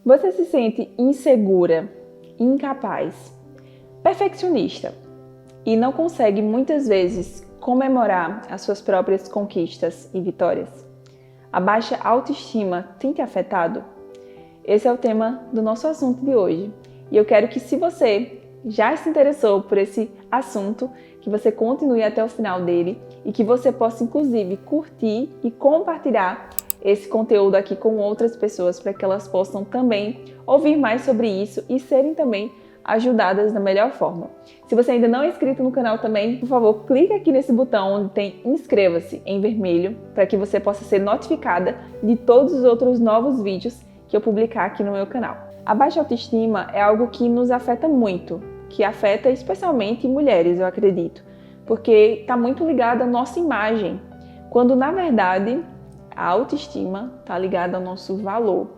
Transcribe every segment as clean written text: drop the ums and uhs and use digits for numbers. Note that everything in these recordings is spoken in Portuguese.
Você se sente insegura, incapaz, perfeccionista e não consegue muitas vezes comemorar as suas próprias conquistas e vitórias? A baixa autoestima tem te afetado? Esse é o tema do nosso assunto de hoje. E eu quero que, se você já se interessou por esse assunto, que você continue até o final dele e que você possa, inclusive, curtir e compartilhar esse conteúdo aqui com outras pessoas para que elas possam também ouvir mais sobre isso e serem também ajudadas da melhor forma. Se você ainda não é inscrito no canal também, por favor, clique aqui nesse botão onde tem inscreva-se em vermelho para que você possa ser notificada de todos os outros novos vídeos que eu publicar aqui no meu canal. A baixa autoestima é algo que nos afeta muito, que afeta especialmente mulheres, eu acredito, porque está muito ligado à nossa imagem, quando na verdade a autoestima está ligada ao nosso valor.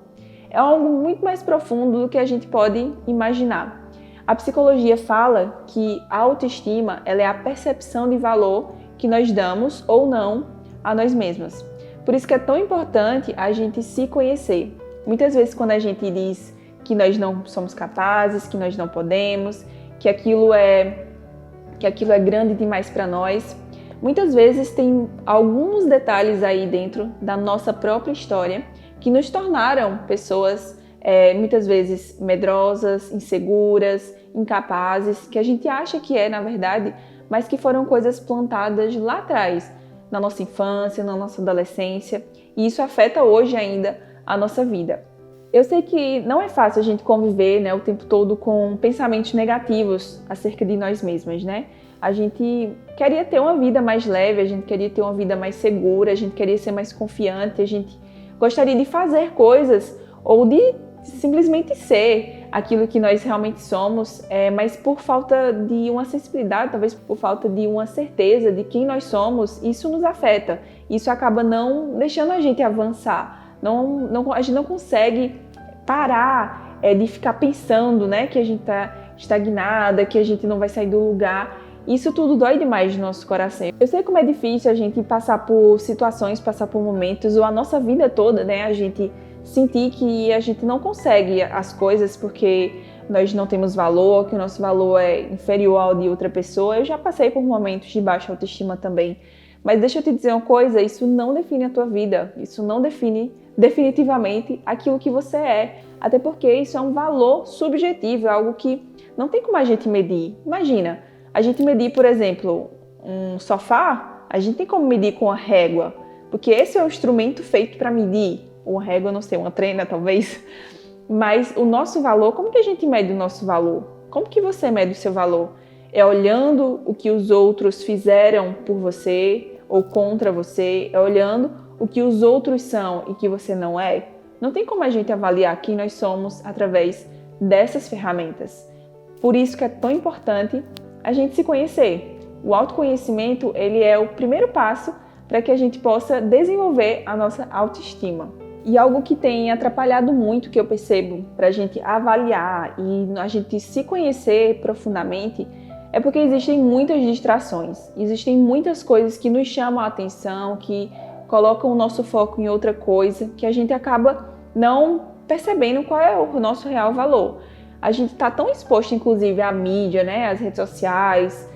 É algo muito mais profundo do que a gente pode imaginar. A psicologia fala que a autoestima ela é a percepção de valor que nós damos ou não a nós mesmas. Por isso que é tão importante a gente se conhecer. Muitas vezes quando a gente diz que nós não somos capazes, que nós não podemos, que aquilo é grande demais para nós, muitas vezes tem alguns detalhes aí dentro da nossa própria história que nos tornaram pessoas muitas vezes medrosas, inseguras, incapazes, que a gente acha que é na verdade, mas que foram coisas plantadas lá atrás, na nossa infância, na nossa adolescência, e isso afeta hoje ainda a nossa vida. Eu sei que não é fácil a gente conviver, né, o tempo todo com pensamentos negativos acerca de nós mesmas, né? A gente queria ter uma vida mais leve, a gente queria ter uma vida mais segura, a gente queria ser mais confiante, a gente gostaria de fazer coisas ou de simplesmente ser aquilo que nós realmente somos, mas por falta de uma sensibilidade, talvez por falta de uma certeza de quem nós somos, isso nos afeta. Isso acaba não deixando a gente avançar. A gente não consegue parar de ficar pensando, né, que a gente está estagnada, que a gente não vai sair do lugar. Isso tudo dói demais no nosso coração. Eu sei como é difícil a gente passar por situações, passar por momentos, ou a nossa vida toda, né, a gente sentir que a gente não consegue as coisas porque nós não temos valor, que o nosso valor é inferior ao de outra pessoa. Eu já passei por momentos de baixa autoestima também. Mas deixa eu te dizer uma coisa, isso não define a tua vida, isso não define definitivamente aquilo que você é. Até porque isso é um valor subjetivo, é algo que não tem como a gente medir. Imagina, a gente medir, por exemplo, um sofá, a gente tem como medir com a régua, porque esse é o instrumento feito para medir. Uma régua, não sei, uma trena talvez. Mas o nosso valor, como que a gente mede o nosso valor? Como que você mede o seu valor? É olhando o que os outros fizeram por você ou contra você? É olhando o que os outros são e que você não é? Não tem como a gente avaliar quem nós somos através dessas ferramentas. Por isso que é tão importante a gente se conhecer. O autoconhecimento, ele é o primeiro passo para que a gente possa desenvolver a nossa autoestima. E algo que tem atrapalhado muito, que eu percebo, para a gente avaliar e a gente se conhecer profundamente, é porque existem muitas distrações, existem muitas coisas que nos chamam a atenção, que colocam o nosso foco em outra coisa, que a gente acaba não percebendo qual é o nosso real valor. A gente está tão exposto, inclusive, à mídia, né, às redes sociais,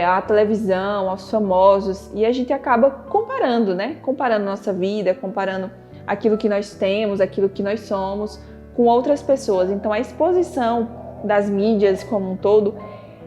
à televisão, aos famosos, e a gente acaba comparando, né, comparando nossa vida, comparando aquilo que nós temos, aquilo que nós somos, com outras pessoas. Então, a exposição das mídias como um todo,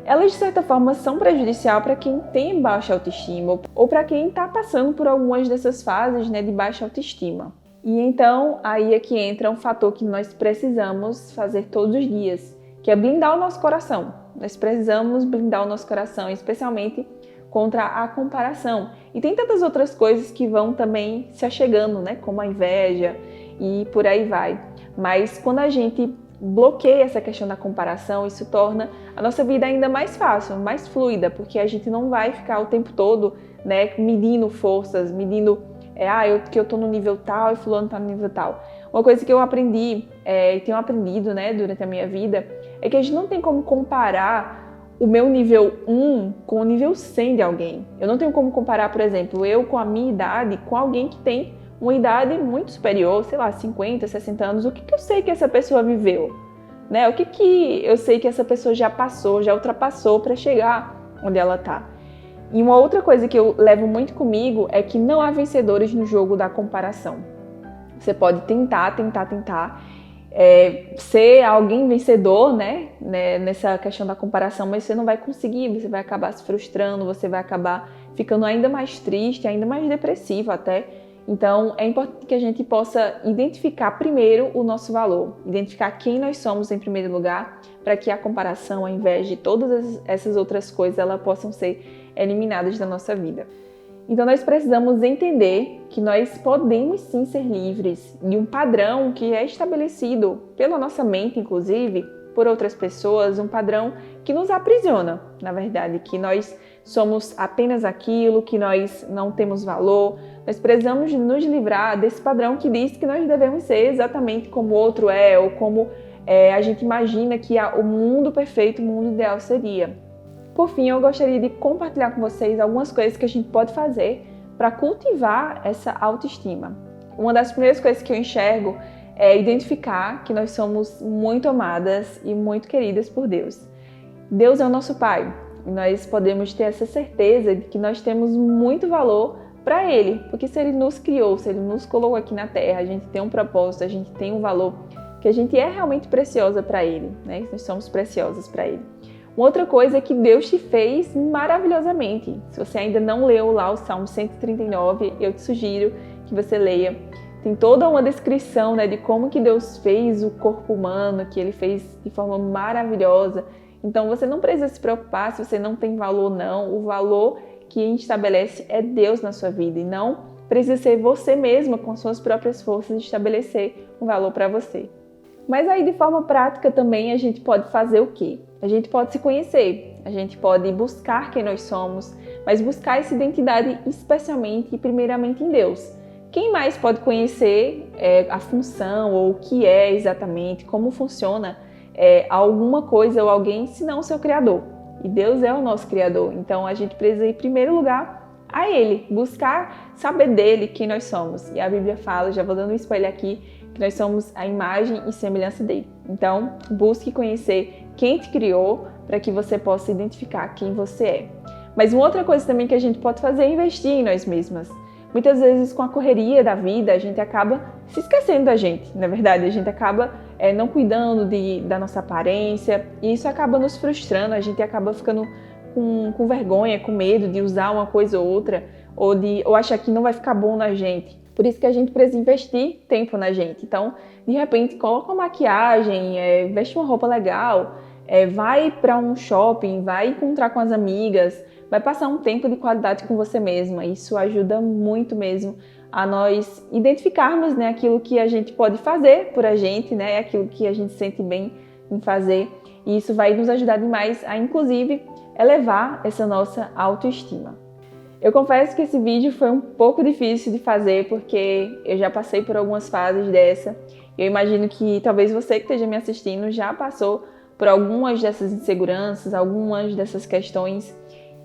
elas de certa forma são prejudicial para quem tem baixa autoestima ou para quem está passando por algumas dessas fases, né, de baixa autoestima. E então aí é que entra um fator que nós precisamos fazer todos os dias, que é blindar o nosso coração. Nós precisamos blindar o nosso coração, especialmente contra a comparação. E tem tantas outras coisas que vão também se achegando, né, como a inveja e por aí vai. Mas quando a gente bloqueia essa questão da comparação, isso torna a nossa vida ainda mais fácil, mais fluida, porque a gente não vai ficar o tempo todo, né, medindo forças, medindo que eu tô no nível tal e fulano tá no nível tal. Uma coisa que eu aprendi, e tenho aprendido, né, durante a minha vida, é que a gente não tem como comparar o meu nível 1 com o nível 100 de alguém. Eu não tenho como comparar, por exemplo, eu com a minha idade com alguém que tem uma idade muito superior, sei lá, 50, 60 anos, o que eu sei que essa pessoa viveu? Né? O que eu sei que essa pessoa já passou, já ultrapassou para chegar onde ela está? E uma outra coisa que eu levo muito comigo é que não há vencedores no jogo da comparação. Você pode tentar ser alguém vencedor, né, nessa questão da comparação, mas você não vai conseguir, você vai acabar se frustrando, você vai acabar ficando ainda mais triste, ainda mais depressivo até. Então, é importante que a gente possa identificar primeiro o nosso valor, identificar quem nós somos em primeiro lugar, para que a comparação, a inveja e todas essas outras coisas, elas possam ser eliminadas da nossa vida. Então, nós precisamos entender que nós podemos sim ser livres de um padrão que é estabelecido pela nossa mente, inclusive, por outras pessoas, um padrão que nos aprisiona, na verdade, que nós somos apenas aquilo, que nós não temos valor. Nós precisamos nos livrar desse padrão que diz que nós devemos ser exatamente como o outro é, ou como a gente imagina que o mundo perfeito, o mundo ideal seria. Por fim, eu gostaria de compartilhar com vocês algumas coisas que a gente pode fazer para cultivar essa autoestima. Uma das primeiras coisas que eu enxergo é identificar que nós somos muito amadas e muito queridas por Deus. Deus é o nosso Pai e nós podemos ter essa certeza de que nós temos muito valor para Ele, porque se Ele nos criou, se Ele nos colocou aqui na Terra, a gente tem um propósito, a gente tem um valor, que a gente é realmente preciosa para Ele, né? Nós somos preciosas para Ele. Uma outra coisa é que Deus te fez maravilhosamente. Se você ainda não leu lá o Salmo 139, eu te sugiro que você leia. Tem toda uma descrição, né, de como que Deus fez o corpo humano, que Ele fez de forma maravilhosa. Então você não precisa se preocupar se você não tem valor não. O valor que estabelece é Deus na sua vida e não precisa ser você mesma com suas próprias forças estabelecer um valor para você. Mas aí de forma prática também a gente pode fazer o quê? A gente pode se conhecer, a gente pode buscar quem nós somos, mas buscar essa identidade especialmente e primeiramente em Deus. Quem mais pode conhecer a função ou o que é exatamente, como funciona alguma coisa ou alguém, senão o seu Criador? E Deus é o nosso Criador, então a gente precisa ir em primeiro lugar a Ele, buscar saber dele quem nós somos. E a Bíblia fala, já vou dando um spoiler aqui, que nós somos a imagem e semelhança dele. Então, busque conhecer quem te criou para que você possa identificar quem você é. Mas uma outra coisa também que a gente pode fazer é investir em nós mesmas. Muitas vezes, com a correria da vida, a gente acaba se esquecendo da gente. Na verdade, a gente acaba não cuidando da nossa aparência e isso acaba nos frustrando, a gente acaba ficando com vergonha, com medo de usar uma coisa ou outra ou achar que não vai ficar bom na gente. Por isso que a gente precisa investir tempo na gente. Então, de repente, coloca uma maquiagem, veste uma roupa legal, vai para um shopping, vai encontrar com as amigas, vai passar um tempo de qualidade com você mesma. Isso ajuda muito mesmo a nós identificarmos, né, aquilo que a gente pode fazer por a gente, né, aquilo que a gente sente bem em fazer. E isso vai nos ajudar demais a, inclusive, elevar essa nossa autoestima. Eu confesso que esse vídeo foi um pouco difícil de fazer porque eu já passei por algumas fases dessa. Eu imagino que talvez você que esteja me assistindo já passou por algumas dessas inseguranças, algumas dessas questões.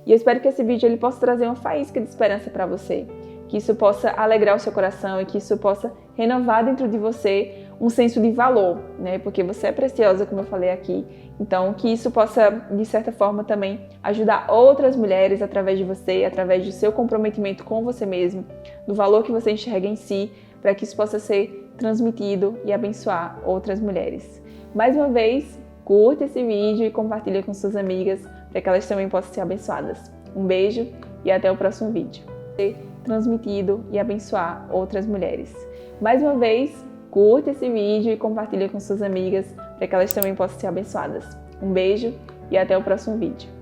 E eu espero que esse vídeo ele possa trazer uma faísca de esperança para você. Que isso possa alegrar o seu coração e que isso possa renovar dentro de você um senso de valor, né? Porque você é preciosa, como eu falei aqui. Então, que isso possa, de certa forma, também ajudar outras mulheres através de você, através do seu comprometimento com você mesmo, do valor que você enxerga em si, para que isso possa ser transmitido e abençoar outras mulheres. Mais uma vez, curta esse vídeo e compartilha com suas amigas, para que elas também possam ser abençoadas. Um beijo e até o próximo vídeo. Transmitido e abençoar outras mulheres. Mais uma vez, curta esse vídeo e compartilha com suas amigas para que elas também possam ser abençoadas. Um beijo e até o próximo vídeo.